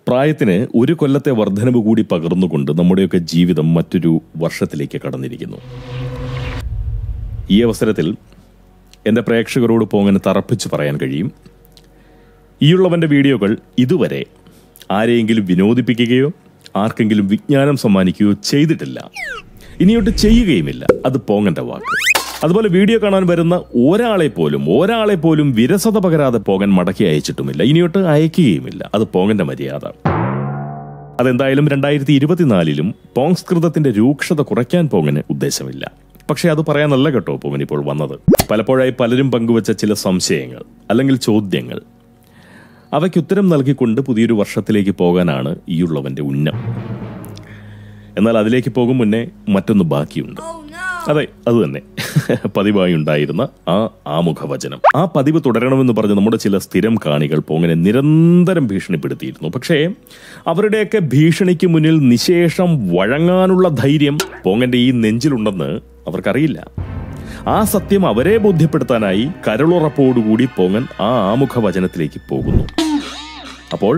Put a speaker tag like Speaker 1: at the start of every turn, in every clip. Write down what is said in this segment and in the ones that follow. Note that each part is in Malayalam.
Speaker 1: പ്രായത്തിന് ഒരു കൊല്ലത്തെ വർധനവ് കൂടി പകർന്നുകൊണ്ട് നമ്മുടെയൊക്കെ ജീവിതം മറ്റൊരു വർഷത്തിലേക്ക് കടന്നിരിക്കുന്നു. ഈ അവസരത്തിൽ എൻ്റെ പ്രേക്ഷകരോട് പോങ്ങനെ തറപ്പിച്ച് പറയാൻ കഴിയും, ഈയുള്ളവൻ്റെ വീഡിയോകൾ ഇതുവരെ ആരെയെങ്കിലും വിനോദിപ്പിക്കുകയോ ആർക്കെങ്കിലും വിജ്ഞാനം സമ്മാനിക്കുകയോ ചെയ്തിട്ടില്ല, ഇനിയോട്ട് ചെയ്യുകയുമില്ല. അത് പോങ്ങൻ്റെ വാക്ക്. അതുപോലെ വീഡിയോ കാണാൻ വരുന്ന ഒരാളെ പോലും വിരസത പകരാതെ പോങ്ങൻ മടക്കി അയച്ചിട്ടുമില്ല, ഇനിയോട്ട് അയക്കുകയുമില്ല. അത് പോങ്ങന്റെ മര്യാദ. അതെന്തായാലും 2024 പോങ്സ്കൃതത്തിന്റെ രൂക്ഷത കുറയ്ക്കാൻ പോങ്ങന് ഉദ്ദേശമില്ല. പക്ഷെ അത് പറയാനല്ല കേട്ടോ പോങ്ങൻ ഇപ്പോൾ വന്നത്. പലപ്പോഴായി പലരും പങ്കുവച്ച ചില സംശയങ്ങൾ അല്ലെങ്കിൽ ചോദ്യങ്ങൾ, അവയ്ക്കുത്തരം നൽകിക്കൊണ്ട് പുതിയൊരു വർഷത്തിലേക്ക് പോകാനാണ് ഈയുള്ളവന്റെ ഉന്നം. എന്നാൽ അതിലേക്ക് പോകും മുന്നേ മറ്റൊന്ന് ബാക്കിയുണ്ട്. അതെ, അത് തന്നെ പതിവായി ഉണ്ടായിരുന്ന ആ ആമുഖവചനം. ആ പതിവ് തുടരണമെന്ന് പറഞ്ഞ് നമ്മുടെ ചില സ്ഥിരം കാണികൾ പോങ്ങനെ നിരന്തരം ഭീഷണിപ്പെടുത്തിയിരുന്നു. പക്ഷേ അവരുടെയൊക്കെ ഭീഷണിക്ക് മുന്നിൽ നിശേഷം വഴങ്ങാനുള്ള ധൈര്യം പോങ്ങന്റെ ഈ നെഞ്ചിലുണ്ടെന്ന് അവർക്കറിയില്ല. ആ സത്യം അവരെ ബോധ്യപ്പെടുത്താനായി കരളുറപ്പോടുകൂടി പോങ്ങൻ ആ ആമുഖവചനത്തിലേക്ക് പോകുന്നു. അപ്പോൾ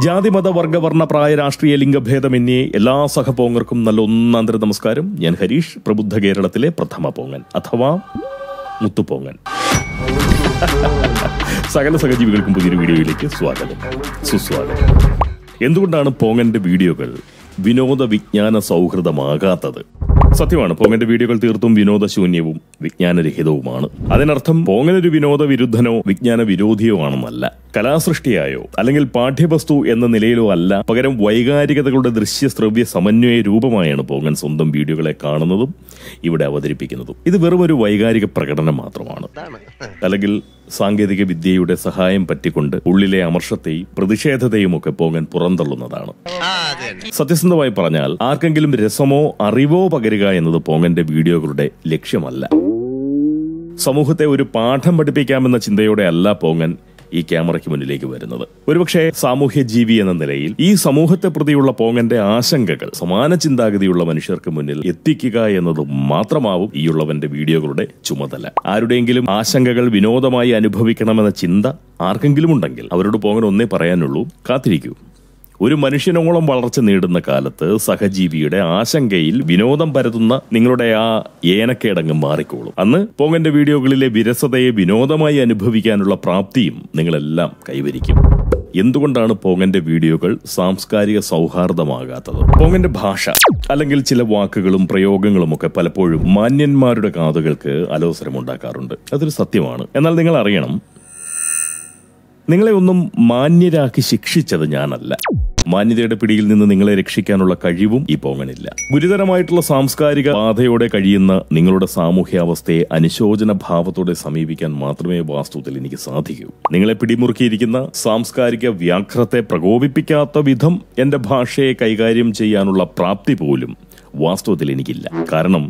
Speaker 1: ജാതി മത വർഗ വർണ്ണ പ്രായ രാഷ്ട്രീയ ലിംഗഭേദമന്യേ എല്ലാ സഹപോങ്ങർക്കും നല്ല ഒന്നാന്തര നമസ്കാരം. ഞാൻ ഹരീഷ്, പ്രബുദ്ധ കേരളത്തിലെ പ്രഥമ പോങ്ങൻ അഥവാ മുത്തുപോങ്ങൻ. സകല സഹജീവികൾക്കും പുതിയൊരു വീഡിയോയിലേക്ക് സ്വാഗതം, സുസ്വാഗതം. എന്തുകൊണ്ടാണ് പോങ്ങന്റെ വീഡിയോകൾ വിനോദ വിജ്ഞാന സൗഹൃദമാകാത്തത്? സത്യമാണ്, പോങ്ങന്റെ വീഡിയോകൾ തീർത്തും വിനോദശൂന്യവും വിജ്ഞാനരഹിതവുമാണ്. അതിനർത്ഥം പോങ്ങനൊരു വിനോദ വിരുദ്ധനോ വിജ്ഞാന വിരോധിയോ ആണെന്നല്ല. കലാസൃഷ്ടിയായോ അല്ലെങ്കിൽ പാഠ്യവസ്തു എന്ന നിലയിലോ അല്ല, പകരം വൈകാരികതകളുടെ ദൃശ്യ ശ്രവ്യ സമന്വയ രൂപമായാണ് പോങ്ങൻ സ്വന്തം വീഡിയോകളെ കാണുന്നതും ഇവിടെ അവതരിപ്പിക്കുന്നതും. ഇത് വെറും ഒരു വൈകാരിക പ്രകടനം മാത്രമാണ്. അല്ലെങ്കിൽ സാങ്കേതിക വിദ്യയുടെ സഹായം പറ്റിക്കൊണ്ട് ഉള്ളിലെ അമർഷത്തെയും പ്രതിഷേധത്തെയും ഒക്കെ പോങ്ങൻ പുറന്തള്ളുന്നതാണ്. സത്യസന്ധമായി പറഞ്ഞാൽ ആർക്കെങ്കിലും രസമോ അറിവോ പകരുക എന്നത് പോങ്ങന്റെ വീഡിയോകളുടെ ലക്ഷ്യമല്ല. സമൂഹത്തെ ഒരു പാഠം പഠിപ്പിക്കാമെന്ന ചിന്തയോടെ അല്ല പോങ്ങൻ ഈ ക്യാമറയ്ക്ക് മുന്നിലേക്ക് വരുന്നത്. ഒരുപക്ഷെ സാമൂഹ്യ ജീവി എന്ന നിലയിൽ ഈ സമൂഹത്തെ പ്രതിയുള്ള പോങ്ങന്റെ ആശങ്കകൾ സമാന ചിന്താഗതിയുള്ള മനുഷ്യർക്ക് മുന്നിൽ എത്തിക്കുക എന്നത് മാത്രമാവും ഈയുള്ളവന്റെ വീഡിയോകളുടെ ചുമതല. ആരുടെയെങ്കിലും ആശങ്കകൾ വിനോദമായി അനുഭവിക്കണമെന്ന ചിന്ത ആർക്കെങ്കിലും ഉണ്ടെങ്കിൽ അവരോട് പോങ്ങൻ ഒന്നേ പറയാനുള്ളൂ, കാത്തിരിക്കൂ. ഒരു മനുഷ്യനോളം വളർച്ച നേടുന്ന കാലത്ത് സഹജീവിയുടെ ആശങ്കയിൽ വിനോദം പരതുന്ന നിങ്ങളുടെ ആ ഏനക്കേടങ്ങ് മാറിക്കോളും. അന്ന് പോങ്ങന്റെ വീഡിയോകളിലെ വിരസതയെ വിനോദമായി അനുഭവിക്കാനുള്ള പ്രാപ്തിയും നിങ്ങളെല്ലാം കൈവരിക്കും. എന്തുകൊണ്ടാണ് പോങ്ങന്റെ വീഡിയോകൾ സാംസ്കാരിക സൗഹാർദ്ദമാകാത്തത്? പോങ്ങന്റെ ഭാഷ അല്ലെങ്കിൽ ചില വാക്കുകളും പ്രയോഗങ്ങളും ഒക്കെ പലപ്പോഴും മാന്യന്മാരുടെ കാതുകൾക്ക് അലോസരമുണ്ടാക്കാറുണ്ട്. അതൊരു സത്യമാണ്. എന്നാൽ നിങ്ങൾ അറിയണം, നിങ്ങളെ ഒന്നും മാന്യരാക്കി ശിക്ഷിച്ചത് ഞാനല്ല. മാന്യതയുടെ പിടിയിൽ നിന്ന് നിങ്ങളെ രക്ഷിക്കാനുള്ള കഴിവും ഈ പോങ്ങനില്ല. ഗുരുതരമായിട്ടുള്ള സാംസ്കാരിക ബാധയോടെ കഴിയുന്ന നിങ്ങളുടെ സാമൂഹ്യാവസ്ഥയെ അനുശോചന ഭാവത്തോടെ സമീപിക്കാൻ മാത്രമേ വാസ്തവത്തിൽ എനിക്ക് സാധിക്കൂ. നിങ്ങളെ പിടിമുറുക്കിയിരിക്കുന്ന സാംസ്കാരിക വ്യാഘ്രത്തെ പ്രകോപിപ്പിക്കാത്ത വിധം എന്റെ ഭാഷയെ കൈകാര്യം ചെയ്യാനുള്ള പ്രാപ്തി പോലും വാസ്തവത്തിൽ എനിക്കില്ല. കാരണം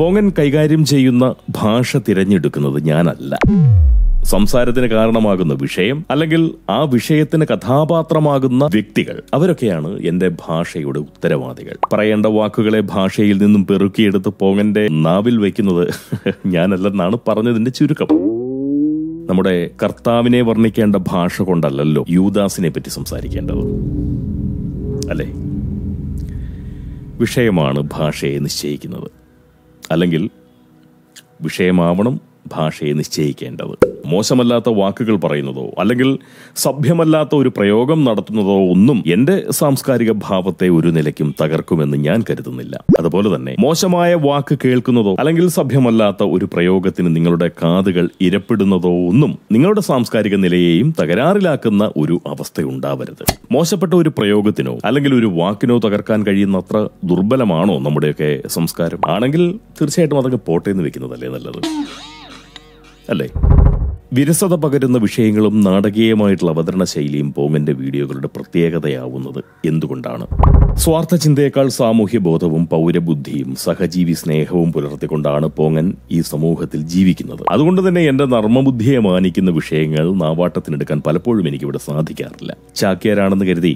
Speaker 1: പോങ്ങൻ കൈകാര്യം ചെയ്യുന്ന ഭാഷ തിരഞ്ഞെടുക്കുന്നത് ഞാനല്ല. സംസാരത്തിന് കാരണമാകുന്ന വിഷയം അല്ലെങ്കിൽ ആ വിഷയത്തിന് കഥാപാത്രമാകുന്ന വ്യക്തികൾ, അവരൊക്കെയാണ് എന്റെ ഭാഷയുടെ ഉത്തരവാദികൾ. പറയേണ്ട വാക്കുകളെ ഭാഷയിൽ നിന്നും പെറുക്കിയെടുത്ത് പോങ്ങന്റെ നാവിൽ വയ്ക്കുന്നത് ഞാനല്ലെന്നാണ് പറഞ്ഞതിന്റെ ചുരുക്കം. നമ്മുടെ കർത്താവിനെ വർണ്ണിക്കേണ്ട ഭാഷ കൊണ്ടല്ലല്ലോ യൂദാസിനെ പറ്റി സംസാരിക്കേണ്ടത്, അല്ലേ? വിഷയമാണ് ഭാഷയെ നിശ്ചയിക്കുന്നത്, അല്ലെങ്കിൽ വിഷയമാവണം ഭാഷയെ നിശ്ചയിക്കേണ്ടത്. മോശമല്ലാത്ത വാക്കുകൾ പറയുന്നതോ അല്ലെങ്കിൽ സഭ്യമല്ലാത്ത ഒരു പ്രയോഗം നടത്തുന്നതോ ഒന്നും എന്റെ സാംസ്കാരിക ഭാവത്തെ ഒരു നിലയ്ക്കും തകർക്കുമെന്ന് ഞാൻ കരുതുന്നില്ല. അതുപോലെ തന്നെ മോശമായ വാക്ക് കേൾക്കുന്നതോ അല്ലെങ്കിൽ സഭ്യമല്ലാത്ത ഒരു പ്രയോഗത്തിന് നിങ്ങളുടെ കാതുകൾ ഇരപ്പെടുന്നതോ ഒന്നും നിങ്ങളുടെ സാംസ്കാരിക നിലയെയും തകരാറിലാക്കുന്ന ഒരു അവസ്ഥയുണ്ടാവരുത്. മോശപ്പെട്ട ഒരു പ്രയോഗത്തിനോ അല്ലെങ്കിൽ ഒരു വാക്കിനോ തകർക്കാൻ കഴിയുന്നത്ര ദുർബലമാണോ നമ്മുടെയൊക്കെ സംസ്കാരം? ആണെങ്കിൽ തീർച്ചയായിട്ടും അതൊക്കെ പോട്ടേന്ന് വെക്കുന്നതല്ലേ നല്ലത്, അല്ലേ? വിരസത പകരുന്ന വിഷയങ്ങളും നാടകീയമായിട്ടുള്ള അവതരണ ശൈലിയും പോങ്ങന്റെ വീഡിയോകളുടെ പ്രത്യേകതയാവുന്നത് എന്തുകൊണ്ടാണ്? സ്വാർത്ഥ ചിന്തയേക്കാൾ സാമൂഹ്യ ബോധവും പൗരബുദ്ധിയും സഹജീവി സ്നേഹവും പുലർത്തിക്കൊണ്ടാണ് പോങ്ങൻ ഈ സമൂഹത്തിൽ ജീവിക്കുന്നത്. അതുകൊണ്ട് തന്നെ എന്റെ നർമ്മബുദ്ധിയെ മാനിക്കുന്ന വിഷയങ്ങൾ നാവാട്ടത്തിനെടുക്കാൻ പലപ്പോഴും എനിക്കിവിടെ സാധിക്കാറില്ല. ചാക്യാരാണെന്ന് കരുതി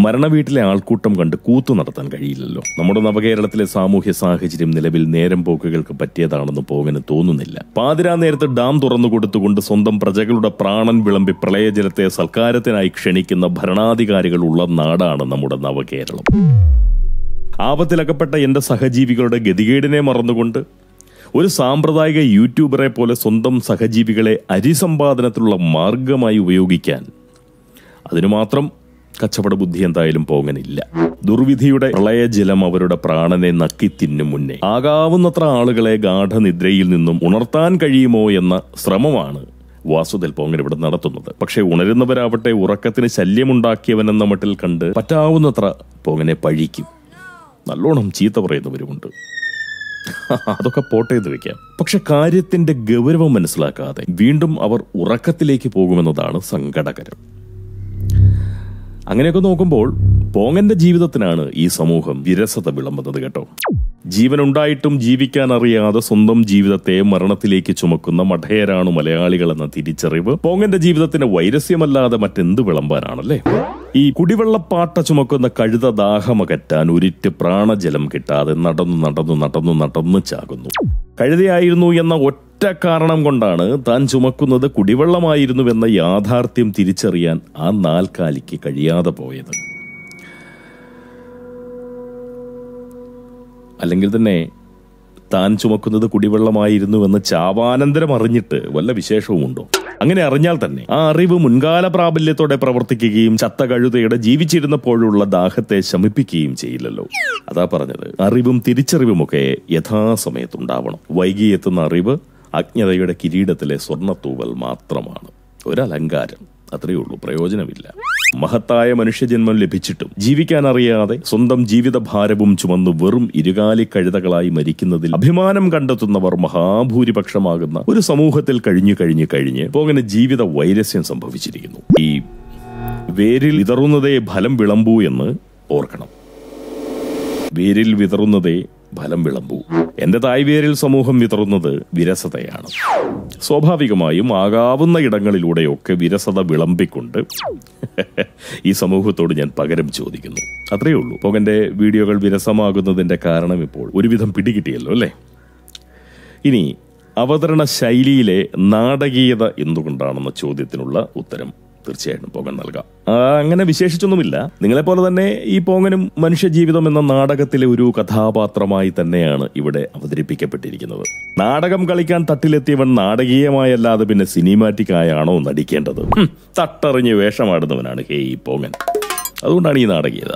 Speaker 1: മരണവീട്ടിലെ ആൾക്കൂട്ടം കണ്ട് കൂത്തു നടത്താൻ കഴിയില്ലല്ലോ. നമ്മുടെ നവകേരളത്തിലെ സാമൂഹ്യ സാഹചര്യം നിലവിൽ നേരം പോക്കുകൾക്ക് പറ്റിയതാണെന്ന് പോകന് തോന്നുന്നില്ല. പാതിരാ നേരത്ത് ഡാം തുറന്നു കൊടുത്തുകൊണ്ട് സ്വന്തം പ്രജകളുടെ പ്രാണൻ വിളമ്പി പ്രളയജലത്തെ സൽക്കാരത്തിനായി ക്ഷണിക്കുന്ന ഭരണാധികാരികളുള്ള നാടാണ് നമ്മുടെ നവകേരളം. ആപത്തിലകപ്പെട്ട എന്റെ സഹജീവികളുടെ ഗതികേടിനെ മറന്നുകൊണ്ട് ഒരു സാമ്പ്രദായിക യൂട്യൂബറെ പോലെ സ്വന്തം സഹജീവികളെ അരിസമ്പാദനത്തിലുള്ള മാർഗമായി ഉപയോഗിക്കാൻ അതിനു മാത്രം കച്ചവട ബുദ്ധി എന്തായാലും പോകനില്ല. ദുർവിധിയുടെ പ്രളയജലം അവരുടെ പ്രാണനെ നക്കിത്തിന്നും മുന്നേ ആകാവുന്നത്ര ആളുകളെ ഗാഠനിദ്രയിൽ നിന്നും ഉണർത്താൻ കഴിയുമോ എന്ന ശ്രമമാണ് വാസുദേൽ പോങ്ങൻ ഇവിടെ നടത്തുന്നത്. പക്ഷെ ഉണരുന്നവരാവട്ടെ ഉറക്കത്തിന് ശല്യമുണ്ടാക്കിയവനെന്ന മട്ടിൽ കണ്ട് പറ്റാവുന്നത്ര പോങ്ങനെ പഴിക്കും. നല്ലോണം ചീത്ത പറയുന്നവരുമുണ്ട്. അതൊക്കെ പോട്ടേന്ന് വെക്കാം. പക്ഷെ കാര്യത്തിന്റെ ഗൗരവം മനസ്സിലാക്കാതെ വീണ്ടും അവർ ഉറക്കത്തിലേക്ക് പോകുമെന്നതാണ് സങ്കടകരം. അങ്ങനെയൊക്കെ നോക്കുമ്പോൾ പോങ്ങന്റെ ജീവിതത്തിനാണ് ഈ സമൂഹം വിരസത വിളമ്പുന്നത് കേട്ടോ. ജീവനുണ്ടായിട്ടും ജീവിക്കാൻ അറിയാതെ സ്വന്തം ജീവിതത്തെ മരണത്തിലേക്ക് ചുമക്കുന്ന മഠയരാണ് മലയാളികൾ എന്ന തിരിച്ചറിവ് പോങ്ങന്റെ ജീവിതത്തിന് വൈരസ്യമല്ലാതെ മറ്റെന്ത് വിളമ്പാനാണല്ലേ. ഈ കുടിവെള്ളപ്പാട്ട ചുമക്കുന്ന കഴുത ദാഹമകറ്റാൻ ഒരിറ്റ് പ്രാണജലം കിട്ടാതെ നടന്നു ചാകുന്നു. കഴുതയായിരുന്നു എന്ന ഒറ്റ കാരണം കൊണ്ടാണ് താൻ ചുമക്കുന്നത് കുടിവെള്ളമായിരുന്നുവെന്ന യാഥാർത്ഥ്യം തിരിച്ചറിയാൻ ആ നാൽക്കാലിക്ക് കഴിയാതെ പോയത്. അല്ലെങ്കിൽ തന്നെ താൻ ചുമക്കുന്നത് കുടിവെള്ളമായിരുന്നുവെന്ന് ചാവാനന്തരം അറിഞ്ഞിട്ട് വല്ല വിശേഷവുമുണ്ടോ? അങ്ങനെ അറിഞ്ഞാൽ തന്നെ ആ അറിവ് മുൻകാല പ്രാബല്യത്തോടെ പ്രവർത്തിക്കുകയും ചത്ത കഴുതയുടെ ജീവിച്ചിരുന്നപ്പോഴുള്ള ദാഹത്തെ ശമിപ്പിക്കുകയും ചെയ്യില്ലല്ലോ. അതാ പറഞ്ഞത്, അറിവും തിരിച്ചറിവുമൊക്കെ യഥാസമയത്തുണ്ടാവണം. വൈകിയെത്തുന്ന അറിവ് അജ്ഞതയുടെ കിരീടത്തിലെ സ്വർണ്ണത്തൂവൽ മാത്രമാണ്, ഒരലങ്കാരം. അത്രയേ ഉള്ളൂ, പ്രയോജനമില്ല. മഹത്തായ മനുഷ്യജന്മം ലഭിച്ചിട്ടും ജീവിക്കാൻ അറിയാതെ സ്വന്തം ജീവിതഭാരവും ചുമന്ന് വെറും ഇരുകാലി കഴുതകളായി മരിക്കുന്നതിൽ അഭിമാനം കണ്ടെത്തുന്നവർ മഹാഭൂരിപക്ഷമാകുന്ന ഒരു സമൂഹത്തിൽ കഴിഞ്ഞ് പോകന് ജീവിത വൈരസ്യം സംഭവിച്ചിരിക്കുന്നു. ഈ വേരിൽ വിതറുന്നതേ ഫലം വിളമ്പൂ എന്ന് ഓർക്കണം. വേരിൽ വിതറുന്നതേ ഫലം വിളമ്പൂ. എന്റെ തായ്വേരിൽ സമൂഹം വിതറുന്നത് വിരസതയാണ്. സ്വാഭാവികമായും ആകാവുന്ന ഇടങ്ങളിലൂടെയൊക്കെ വിരസത വിളമ്പിക്കൊണ്ട് ഈ സമൂഹത്തോട് ഞാൻ പകരം ചോദിക്കുന്നു. അത്രയേ ഉള്ളൂ. പോകന്റെ വീഡിയോകൾ വിരസമാകുന്നതിന്റെ കാരണം ഇപ്പോൾ ഒരുവിധം പിടികിട്ടിയല്ലോ അല്ലേ. ഇനി അവതരണ ശൈലിയിലെ നാടകീയത എന്തുകൊണ്ടാണെന്ന ചോദ്യത്തിനുള്ള ഉത്തരം തീർച്ചയായിട്ടും പോകൻ നൽകാം. അങ്ങനെ വിശേഷിച്ചൊന്നുമില്ല. നിങ്ങളെപ്പോലെ തന്നെ ഈ പോങ്ങനും മനുഷ്യജീവിതം എന്ന നാടകത്തിലെ ഒരു കഥാപാത്രമായി തന്നെയാണ് ഇവിടെ അവതരിപ്പിക്കപ്പെട്ടിരിക്കുന്നത്. നാടകം കളിക്കാൻ തട്ടിലെത്തിയവൻ നാടകീയമായല്ലാതെ പിന്നെ സിനിമാറ്റിക് ആയാണോ നടിക്കേണ്ടത്? തട്ടറിഞ്ഞ് വേഷമാടുന്നവനാണ് ഈ പോങ്ങൻ. അതുകൊണ്ടാണ് ഈ നാടകീയത.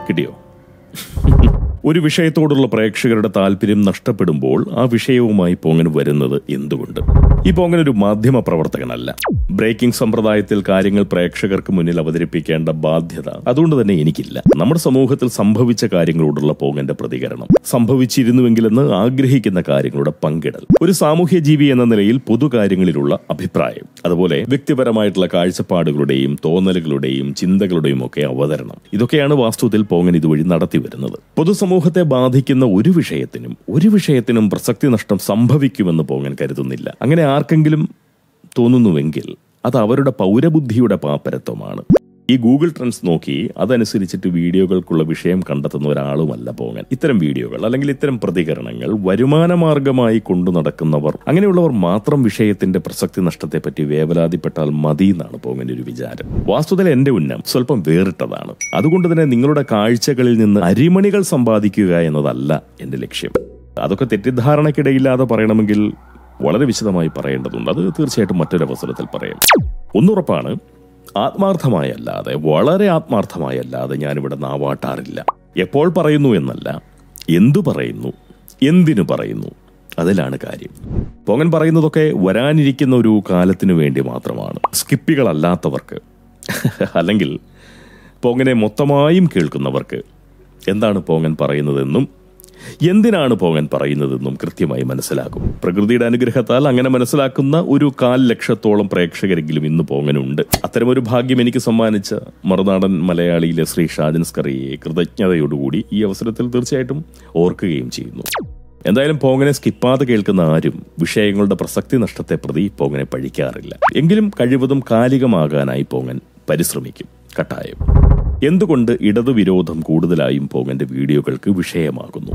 Speaker 1: കിട്ടിയോ? ഒരു വിഷയത്തോടുള്ള പ്രേക്ഷകരുടെ താല്പര്യം നഷ്ടപ്പെടുമ്പോൾ ആ വിഷയവുമായി പോങ്ങൻ വരുന്നത് എന്തുകൊണ്ട്? ഈ പോങ്ങൻ ഒരു മാധ്യമ പ്രവർത്തകനല്ല. ബ്രേക്കിംഗ് സമ്പ്രദായത്തിൽ കാര്യങ്ങൾ പ്രേക്ഷകർക്ക് മുന്നിൽ അവതരിപ്പിക്കേണ്ട ബാധ്യത അതുകൊണ്ട് തന്നെ എനിക്കില്ല. നമ്മുടെ സമൂഹത്തിൽ സംഭവിച്ച കാര്യങ്ങളോടുള്ള പോങ്ങന്റെ പ്രതികരണം, സംഭവിച്ചിരുന്നുവെങ്കിലെന്ന് ആഗ്രഹിക്കുന്ന കാര്യങ്ങളുടെ പങ്കിടൽ, ഒരു സാമൂഹ്യ ജീവി എന്ന നിലയിൽ പൊതുകാര്യങ്ങളിലുള്ള അഭിപ്രായം, അതുപോലെ വ്യക്തിപരമായിട്ടുള്ള കാഴ്ചപ്പാടുകളുടെയും തോന്നലുകളുടെയും ചിന്തകളുടെയും ഒക്കെ അവതരണം, ഇതൊക്കെയാണ് വാസ്തവത്തിൽ പോങ്ങൻ ഇതുവഴി നടത്തി വരുന്നത്. പൊതുസമൂഹത്തെ ബാധിക്കുന്ന ഒരു വിഷയത്തിനും പ്രസക്തി നഷ്ടം സംഭവിക്കുമെന്ന് പോങ്ങൻ കരുതുന്നില്ല. അങ്ങനെ ആർക്കെങ്കിലും തോന്നുന്നുവെങ്കിൽ അത് അവരുടെ പൗരബുദ്ധിയുടെ പാപ്പരത്വമാണ്. ഈ ഗൂഗിൾ ട്രെൻഡ്സ് നോക്കി അതനുസരിച്ചിട്ട് വീഡിയോകൾക്കുള്ള വിഷയം കണ്ടെത്തുന്ന ഒരാളുമല്ല പോങ്ങൻ. ഇത്തരം വീഡിയോകൾ അല്ലെങ്കിൽ ഇത്തരം പ്രതികരണങ്ങൾ വരുമാനമാർഗമായി കൊണ്ടു നടക്കുന്നവർ, അങ്ങനെയുള്ളവർ മാത്രം വിഷയത്തിന്റെ പ്രസക്തി നഷ്ടത്തെപ്പറ്റി വേവലാതിപ്പെട്ടാൽ മതി എന്നാണ് പോങ്ങന്റെ ഒരു വിചാരം. വാസ്തുതയിൽ എന്റെ ഉന്നം സ്വല്പം വേറിട്ടതാണ്. അതുകൊണ്ട് തന്നെ നിങ്ങളുടെ കാഴ്ചകളിൽ നിന്ന് അരിമണികൾ സമ്പാദിക്കുക എന്നതല്ല എന്റെ ലക്ഷ്യം. അതൊക്കെ തെറ്റിദ്ധാരണക്കിടയില്ലാതെ പറയണമെങ്കിൽ വളരെ വിശദമായി പറയേണ്ടതുണ്ട്. അത് തീർച്ചയായിട്ടും മറ്റൊരവസരത്തിൽ പറയാം. ഒന്നുറപ്പാണ്, ആത്മാർത്ഥമായല്ലാതെ, വളരെ ആത്മാർത്ഥമായല്ലാതെ ഞാനിവിടെ നാവാട്ടാറില്ല. എപ്പോൾ പറയുന്നു എന്നല്ല, എന്തു പറയുന്നു, എന്തിനു പറയുന്നു, അതിലാണ് കാര്യം. പോങ്ങൻ പറയുന്നതൊക്കെ വരാനിരിക്കുന്ന ഒരു കാലത്തിനു വേണ്ടി മാത്രമാണ്. സ്കിപ്പികളല്ലാത്തവർക്ക് അല്ലെങ്കിൽ പോങ്ങനെ മൊത്തമായും കേൾക്കുന്നവർക്ക് എന്താണ് പോങ്ങൻ പറയുന്നതെന്നും എന്തിനാണ് പോങ്ങൻ പറയുന്നതെന്നും കൃത്യമായി മനസ്സിലാക്കും. പ്രകൃതിയുടെ അനുഗ്രഹത്താൽ അങ്ങനെ മനസ്സിലാക്കുന്ന ഒരു 1,00,000 പ്രേക്ഷകരെങ്കിലും ഇന്ന് പോങ്ങനുണ്ട്. അത്തരമൊരു ഭാഗ്യം എനിക്ക് സമ്മാനിച്ച മറുനാടൻ മലയാളിയിലെ ശ്രീ ഷാജൻ സ്കറിയെ കൃതജ്ഞതയോടുകൂടി ഈ അവസരത്തിൽ തീർച്ചയായിട്ടും ഓർക്കുകയും ചെയ്യുന്നു. എന്തായാലും പോങ്ങനെ സ്കിപ്പാതെ കേൾക്കുന്ന ആരും വിഷയങ്ങളുടെ പ്രസക്തി നഷ്ടത്തെ പ്രതി പോങ്ങനെ പഴിക്കാറില്ല. എങ്കിലും കഴിവതും കാലികമാകാനായി പോങ്ങൻ പരിശ്രമിക്കും. കട്ടായം. എന്തുകൊണ്ട് ഇടതുവിരോധം കൂടുതലായും പോങ്ങന്റെ വീഡിയോകൾക്ക് വിഷയമാകുന്നു?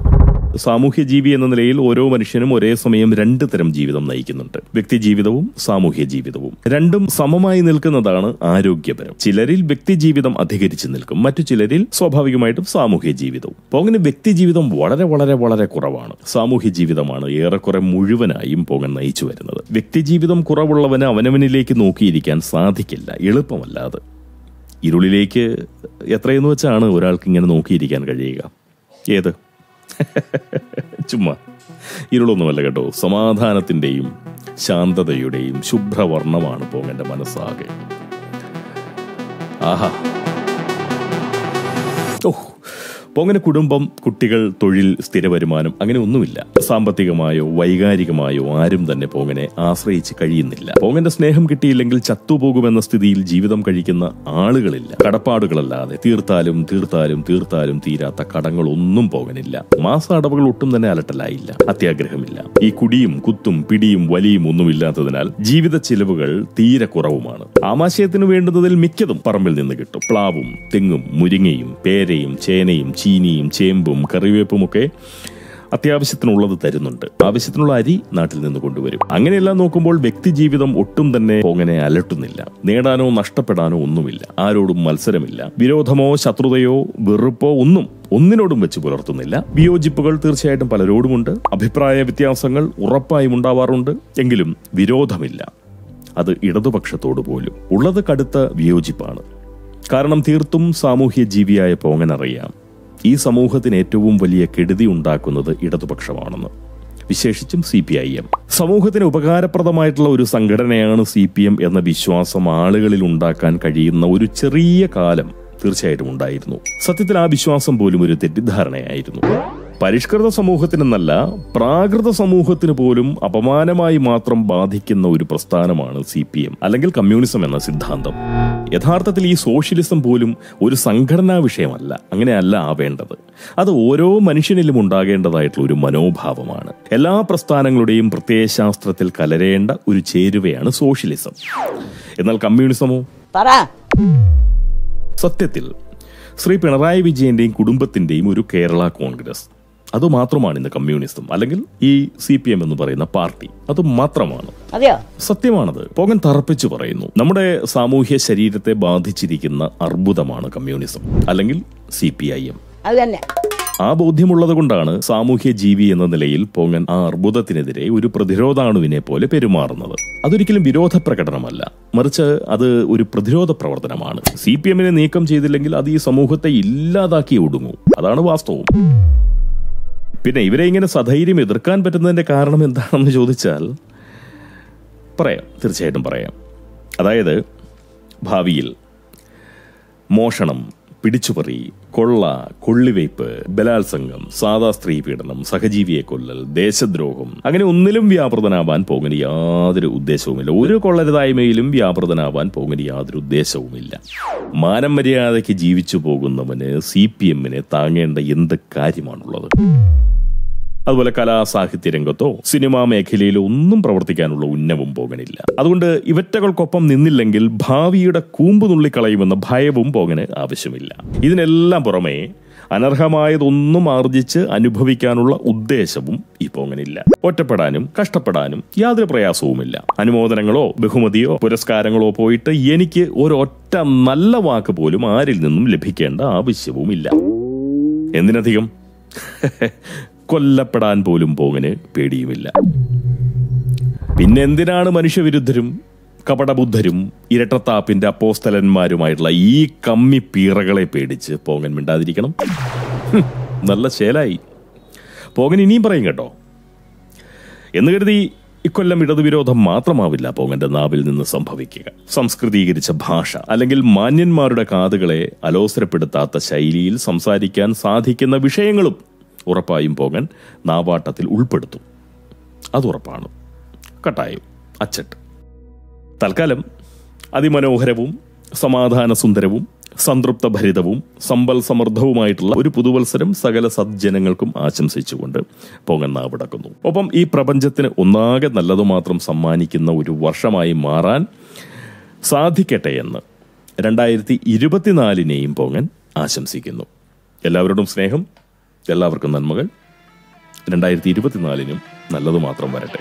Speaker 1: സാമൂഹ്യ ജീവി എന്ന നിലയിൽ ഓരോ മനുഷ്യനും ഒരേ സമയം 2 തരം ജീവിതം നയിക്കുന്നുണ്ട്. വ്യക്തി ജീവിതവും സാമൂഹ്യ ജീവിതവും. രണ്ടും സമമായി നിൽക്കുന്നതാണ് ആരോഗ്യപരം. ചിലരിൽ വ്യക്തി ജീവിതം അധികരിച്ചു നിൽക്കും, മറ്റു ചിലരിൽ സ്വാഭാവികമായിട്ടും സാമൂഹ്യ ജീവിതവും. പോങ്ങന് വ്യക്തി ജീവിതം വളരെ വളരെ വളരെ കുറവാണ്. സാമൂഹ്യ ജീവിതമാണ് ഏറെക്കുറെ മുഴുവനായും പോങ്ങൻ നയിച്ചു വരുന്നത്. വ്യക്തി ജീവിതം കുറവുള്ളവന് അവനവനിലേക്ക് നോക്കിയിരിക്കാൻ സാധിക്കില്ല, എളുപ്പമല്ലാതെ. ഇരുളിലേക്ക് എത്രയെന്ന് വെച്ചാണ് ഒരാൾക്ക് ഇങ്ങനെ നോക്കിയിരിക്കാൻ കഴിയുക? ഏത്? ചുമ്മാ ഇരുളൊന്നുമല്ല കേട്ടോ. സമാധാനത്തിന്റെയും ശാന്തതയുടെയും ശുഭ്രവർണ്ണമാണ് പോങ്ങന്റെ മനസ്സാകെ. ആഹാ. പോങ്ങനെ കുടുംബം, കുട്ടികൾ, തൊഴിൽ, സ്ഥിര വരുമാനം അങ്ങനെ ഒന്നുമില്ല. സാമ്പത്തികമായോ വൈകാരികമായോ ആരും തന്നെ പോങ്ങനെ ആശ്രയിച്ച് കഴിയുന്നില്ല. പോങ്ങന്റെ സ്നേഹം കിട്ടിയില്ലെങ്കിൽ ചത്തുപോകുമെന്ന സ്ഥിതിയിൽ ജീവിതം കഴിക്കുന്ന ആളുകളില്ല. കടപ്പാടുകളല്ലാതെ തീർത്താലും തീർത്താലും തീർത്താലും തീരാത്ത കടങ്ങളൊന്നും പോകനില്ല. മാസാടവുകൾ ഒട്ടും തന്നെ അലട്ടലായില്ല, അത്യാഗ്രഹമില്ല. ഈ കുടിയും കുത്തും പിടിയും വലിയും ഒന്നുമില്ലാത്തതിനാൽ ജീവിത ചിലവുകൾ തീരെ കുറവുമാണ്. ആമാശയത്തിന് വേണ്ടുന്നതിൽ മിക്കതും പറമ്പിൽ നിന്ന് കിട്ടും. പ്ലാവും തെങ്ങും മുരിങ്ങയും പേരയും ചേനയും ചീനിയും ചേമ്പും കറിവേപ്പുമൊക്കെ അത്യാവശ്യത്തിനുള്ളത് തരുന്നുണ്ട്. ആവശ്യത്തിനുള്ള അരി നാട്ടിൽ നിന്ന് കൊണ്ടുവരും. അങ്ങനെയെല്ലാം നോക്കുമ്പോൾ വ്യക്തി ജീവിതം ഒട്ടും തന്നെ പോങ്ങനെ അലട്ടുന്നില്ല. നേടാനോ നഷ്ടപ്പെടാനോ ഒന്നുമില്ല. ആരോടും മത്സരമില്ല. വിരോധമോ ശത്രുതയോ വെറുപ്പോ ഒന്നിനോടും വെച്ച് പുലർത്തുന്നില്ല. വിയോജിപ്പുകൾ തീർച്ചയായിട്ടും പലരോടുമുണ്ട്. അഭിപ്രായ വ്യത്യാസങ്ങൾ ഉറപ്പായും ഉണ്ടാവാറുണ്ട്. എങ്കിലും വിരോധമില്ല. അത് ഇടതുപക്ഷത്തോട് പോലും. ഉള്ളത് കടുത്ത വിയോജിപ്പാണ്. കാരണം തീർത്തും സാമൂഹ്യ ജീവിയായ പോങ്ങനറിയാം ഈ സമൂഹത്തിന് ഏറ്റവും വലിയ കെടുതി ഉണ്ടാക്കുന്നത് ഇടതുപക്ഷമാണെന്ന്. വിശേഷിച്ചും CPIM. സമൂഹത്തിന് ഉപകാരപ്രദമായിട്ടുള്ള ഒരു സംഘടനയാണ് CPM എന്ന വിശ്വാസം ആളുകളിൽ ഉണ്ടാക്കാൻ കഴിയുന്ന ഒരു ചെറിയ കാലം തീർച്ചയായിട്ടും ഉണ്ടായിരുന്നു. സത്യത്തിൽ ആ വിശ്വാസം പോലും ഒരു തെറ്റിദ്ധാരണയായിരുന്നു. പരിഷ്കൃത സമൂഹത്തിനെന്നല്ല, പ്രാകൃത സമൂഹത്തിന് പോലും അപമാനമായി മാത്രം ബാധിക്കുന്ന ഒരു പ്രസ്ഥാനമാണ് CPM അല്ലെങ്കിൽ കമ്മ്യൂണിസം എന്ന സിദ്ധാന്തം. യഥാർത്ഥത്തിൽ ഈ സോഷ്യലിസം പോലും ഒരു സംഘടനാ വിഷയമല്ല. അങ്ങനെയല്ല ആവേണ്ടത്. അത് ഓരോ മനുഷ്യനിലും ഉണ്ടാകേണ്ടതായിട്ടുള്ള ഒരു മനോഭാവമാണ്. എല്ലാ പ്രസ്ഥാനങ്ങളുടെയും പ്രത്യയശാസ്ത്രത്തിൽ കലരേണ്ട ഒരു ചേരുവയാണ് സോഷ്യലിസം. എന്നാൽ കമ്മ്യൂണിസമോ? സത്യത്തിൽ ശ്രീ പിണറായി വിജയന്റെയും കുടുംബത്തിന്റെയും ഒരു കേരള കോൺഗ്രസ്, അതുമാത്രമാണ് ഇന്ന് കമ്മ്യൂണിസം അല്ലെങ്കിൽ ഈ CPM എന്ന് പറയുന്ന പാർട്ടി. അത് മാത്രമാണ്. സത്യമാണത്. പോങ്ങൻ തറപ്പിച്ചു പറയുന്നു. നമ്മുടെ സാമൂഹ്യ ശരീരത്തെ ബാധിച്ചിരിക്കുന്ന അർബുദമാണ് കമ്മ്യൂണിസം അല്ലെങ്കിൽ CPIM. ആ ബോധ്യമുള്ളത് കൊണ്ടാണ് സാമൂഹ്യ ജീവി എന്ന നിലയിൽ പോങ്ങൻ ആ അർബുദത്തിനെതിരെ ഒരു പ്രതിരോധാണുവിനെ പോലെ പെരുമാറുന്നത്. അതൊരിക്കലും വിരോധ പ്രകടനമല്ല, മറിച്ച് അത് ഒരു പ്രതിരോധ പ്രവർത്തനമാണ്. CPM-നെ നീക്കം ചെയ്തില്ലെങ്കിൽ അത് ഈ സമൂഹത്തെ ഇല്ലാതാക്കി ഒടുങ്ങും. അതാണ് വാസ്തവം. പിന്നെ ഇവരെ ഇങ്ങനെ സധൈര്യം എതിർക്കാൻ പറ്റുന്നതിന്റെ കാരണം എന്താണെന്ന് ചോദിച്ചാൽ തീർച്ചയായിട്ടും പറയാം. അതായത് ഭാവിയിൽ മോഷണം, പിടിച്ചുപറി, കൊള്ള, കൊള്ളിവയ്പ്, ബലാത്സംഗം, സാധാ സ്ത്രീ പീഡനം, സഹജീവിയെ കൊല്ലൽ, ദേശദ്രോഹം അങ്ങനെ ഒന്നിലും വ്യാപൃതനാവാൻ പോങ്ങന് യാതൊരു ഉദ്ദേശവുമില്ല. ഒരു കൊള്ളരുതായ്മയിലും വ്യാപൃതനാവാൻ പോങ്ങന് യാതൊരു ഉദ്ദേശവുമില്ല. മാനം മര്യാദയ്ക്ക് ജീവിച്ചു പോകുന്നവന് CPM-നെ താങ്ങേണ്ട എന്ത് കാര്യമാണുള്ളത്? അതുപോലെ കലാ സാഹിത്യ രംഗത്തോ സിനിമാ മേഖലയിലോ ഒന്നും പ്രവർത്തിക്കാനുള്ള ഉന്നവും പോകനില്ല. അതുകൊണ്ട് ഇവറ്റകൾക്കൊപ്പം നിന്നില്ലെങ്കിൽ ഭാവിയുടെ കൂമ്പ് നുള്ളിക്കളയുമെന്ന ഭയവും പോകന് ആവശ്യമില്ല. ഇതിനെല്ലാം പുറമെ അനർഹമായതൊന്നും ആർജിച്ച് അനുഭവിക്കാനുള്ള ഉദ്ദേശവും ഈ പോങ്ങനില്ല. ഒറ്റപ്പെടാനും കഷ്ടപ്പെടാനും യാതൊരു പ്രയാസവുമില്ല. അനുമോദനങ്ങളോ ബഹുമതിയോ പുരസ്കാരങ്ങളോ പോയിട്ട് എനിക്ക് ഒരൊറ്റ നല്ല വാക്ക് പോലും ആരിൽ നിന്നും ലഭിക്കേണ്ട ആവശ്യവുമില്ല. എന്തിനധികം കൊല്ലപ്പെടാൻ പോലും പോങ്ങന് പേടിയുമില്ല. പിന്നെ എന്തിനാണ് മനുഷ്യവിരുദ്ധരും കപടബുദ്ധരും ഇരട്ടത്താപ്പിന്റെ അപ്പോസ്തലന്മാരുമായിട്ടുള്ള ഈ കമ്മി പീറകളെ പേടിച്ച് പോങ്ങൻ മിണ്ടാതിരിക്കണം? നല്ല ശേലായി. പോങ്ങൻ ഇനിയും പറയും കേട്ടോ. എന്ന് കരുതി ഇക്കൊല്ലം ഇടതുവിരോധം മാത്രമാവില്ല പോങ്ങന്റെ നാവിൽ നിന്ന് സംഭവിക്കുക. സംസ്കൃതീകരിച്ച ഭാഷ അല്ലെങ്കിൽ മാന്യന്മാരുടെ കാതുകളെ അലോസരപ്പെടുത്താത്ത ശൈലിയിൽ സംസാരിക്കാൻ സാധിക്കുന്ന വിഷയങ്ങളും ഉറപ്പായും പോങ്ങൻ നാവാട്ടത്തിൽ ഉൾപ്പെടുത്തും. അതുറപ്പാണ്. കട്ടായം, അച്ചട്ട്. തൽക്കാലം അതിമനോഹരവും സമാധാന സുന്ദരവും സംതൃപ്ത ഭരിതവും സമ്പൽ സമൃദ്ധവുമായിട്ടുള്ള ഒരു പുതുവത്സരം സകല സജ്ജനങ്ങൾക്കും ആശംസിച്ചുകൊണ്ട് പോങ്ങൻ നാവിടക്കുന്നു. ഒപ്പം ഈ പ്രപഞ്ചത്തിന് ഒന്നാകെ നല്ലതുമാത്രം സമ്മാനിക്കുന്ന ഒരു വർഷമായി മാറാൻ സാധിക്കട്ടെ എന്ന് 2024 പോങ്ങൻ ആശംസിക്കുന്നു. എല്ലാവരോടും സ്നേഹം, എല്ലാവർക്കും നന്മകൾ. 2024 നല്ലത് മാത്രം വരട്ടെ.